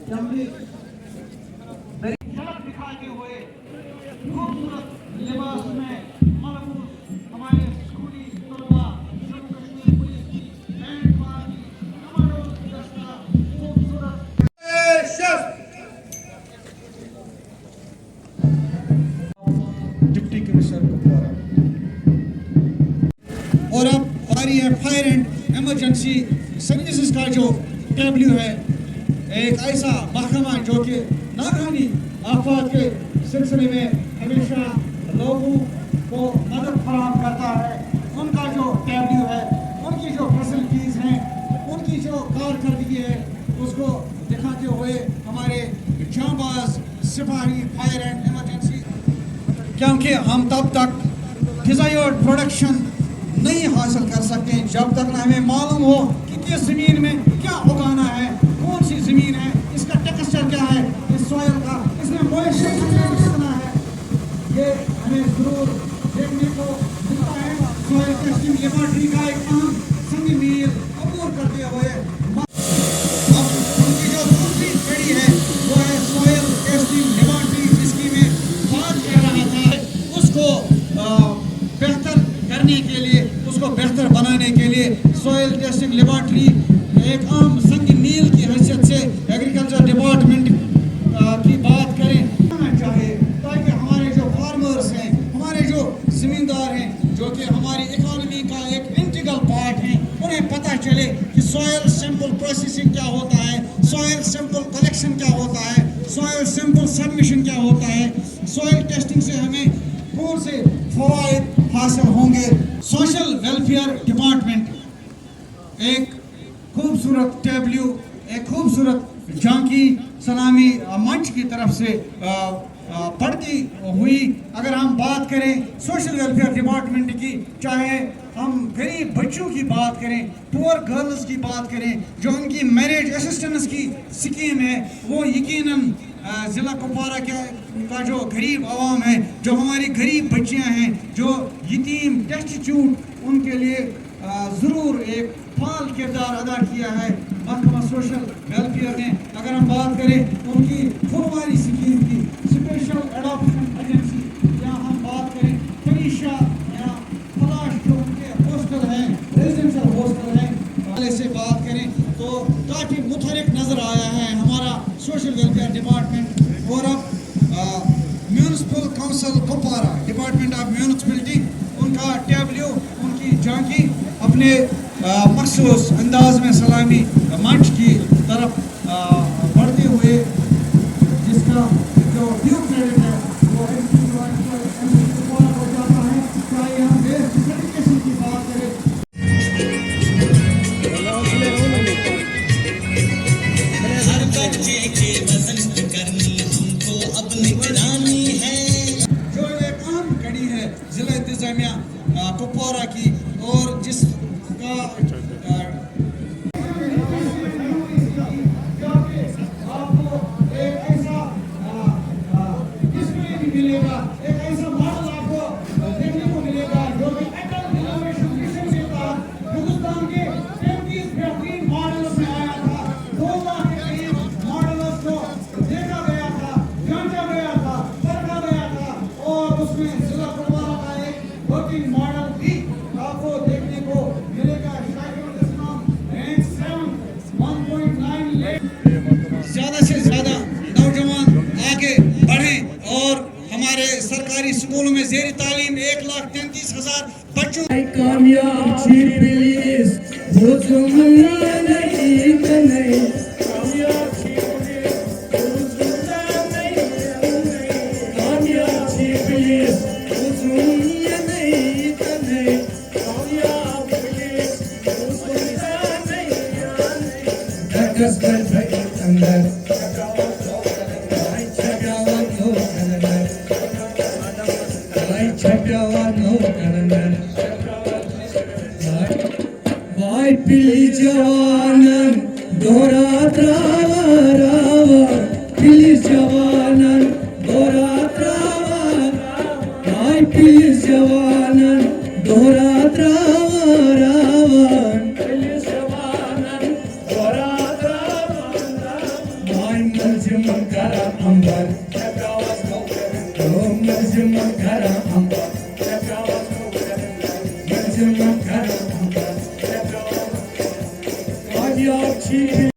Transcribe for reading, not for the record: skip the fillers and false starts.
झलक दिखाते हुए खूबसूरत लिबास में मलबूस हमारे स्कूली तलबा जम्मू कश्मीर पुलिस की बैंड पार्टी कमांडोज की दस्ता खूबसूरत डिप्टी कमिश्नर कुपवारा। और अब बारी है फायर एंड इमरजेंसी सर्विसेज का जो टेबल्यू है, एक ऐसा महकमा जो कि नागहानी आफात के सिलसिले में हमेशा लोगों को मदद फराहम करता है। उनका जो टेबल्यू है, उनकी जो फैसिलिटीज़ हैं, उनकी जो कारकर्दगी है, उसको दिखाते हुए हमारे जांबाज सिपाही फायर एंड इमरजेंसी, क्योंकि हम तब तक डिज़ायर्ड प्रोडक्शन नहीं हासिल कर सकते जब तक न हमें मालूम हो कि किस ज़मीन में क्या उगाना है, कौन सी ज़मीन है, इसका टेक्सचर क्या है, इस सॉइल का, इसमें मॉइस्चर कितना है, ये हमें ज़रूर देखने को मिलता है। सॉइल टेस्टिंग लेबोरेटरी का एक अहम संग मील अबूर करते हुए अब उनकी जो दूसरी कड़ी है वो है सॉइल टेस्टिंग लेबोरेटरी, जिसकी मैं बात कर रहा था। उसको बेहतर करने के लिए, उसको बेहतर बनाने के लिए सॉइल टेस्टिंग लेबोरेटरी एक आम संग मील की हैसियत से एग्रीकल्चर डिपार्टमेंट की बात करें चाहे, ताकि हमारे जो फार्मर्स हैं, हमारे जो ज़मींदार हैं, जो कि हमारी इकोनॉमी का एक इंटीग्रल पार्ट हैं, उन्हें पता चले कि सॉइल सैंपल प्रोसेसिंग क्या होता है, सॉइल सैंपल कलेक्शन क्या होता है, सॉइल सैंपल सबमिशन क्या होता है, सॉइल टेस्टिंग से हमें कौन से फ़वाइद हासिल होंगे। सोशल वेलफेयर डिपार्टमेंट एक खूबसूरत टेबल्यू, एक खूबसूरत झांकी सलामी मंच की तरफ से पढ़ती हुई अगर हम बात करें सोशल वेलफेयर डिपार्टमेंट की, चाहे हम गरीब बच्चों की बात करें, पुअर गर्ल्स की बात करें, जो उनकी मैरिज असिस्टेंस की स्कीम है, वो यकीनन ज़िला कुपवारा का जो गरीब आवाम है, जो हमारी गरीब बच्चियां हैं, जो यतीम डेस्टिट्यूट, उनके लिए ज़रूर एक फाल किरदार अदा किया है महकमा सोशल वेलफेयर ने। अगर हम बात करें उनकी फुलवारी स्कीम की, स्पेशल एडॉप्शन एजेंसी, या हम बात करें फरीशा या फलाश जो उनके हॉस्टल हैं, रेजिडेंशियल हॉस्टल हैं, वाले से बात करें तो काफ़ी मुतहरिक नज़र आया है हमारा सोशल वेलफेयर डिपार्टमेंट। और अब municipal council Kupwara, department of municipality, उनका टेबल्यू, उनकी झांकी अपने मखसूस अंदाज में सलामी मंच की तरफ बढ़ते हुए, जिसका जो ड्यू क्रेडिट है वो कुपवारा को जाता है। चाहे हम बेस्ट सर्टिफिकेशन की बात करें, हर बच्चे के वजन करनी हमको अब निगरानी है, जो एक आम कड़ी है जिला इंतजामिया कुपवारा की, और जिसका मिलेगा, एक ऐसा मॉडल आपको देखने को मिलेगा जो कि अटल इनोवेशन मिशन के तहत हिंदुस्तान के 35 बेहतरीन मॉडल्स में आया था। 2 लाख के करीब मॉडल्स को देखा गया था, जांचा गया था, परखा गया था, और उसमें जिला कुपवारा का एक वर्किंग मॉडल भी आपको देखने को मिलेगा। रैंक 7 1.9 लाख। ज़्यादा से ज़्यादा नौजवान आगे बढ़ें और हमारे सरकारी स्कूलों में ज़ेरी तालीम 1,33,000 बच्चों कामयाब थी पुलिस, वो ज़माना नहीं तो नहीं, कामयाब थी पुलिस, वो ज़माना नहीं, कामयाब थी पुलिस, वो ज़माना नहीं तो नहीं, कामयाब पुलिस, वो ज़माना नहीं, धक्कस कर भाई अंदर पिली जवानन दोरा त्रावा रावा, पिली जवानन दोरा त्रावा, हाय पिली जवानन दोरा त्रावा रावा, पिली जवानन दोरा त्रावा, हाय kara ambar Marjima kara ambar Marjima kara ambar Kalyakçı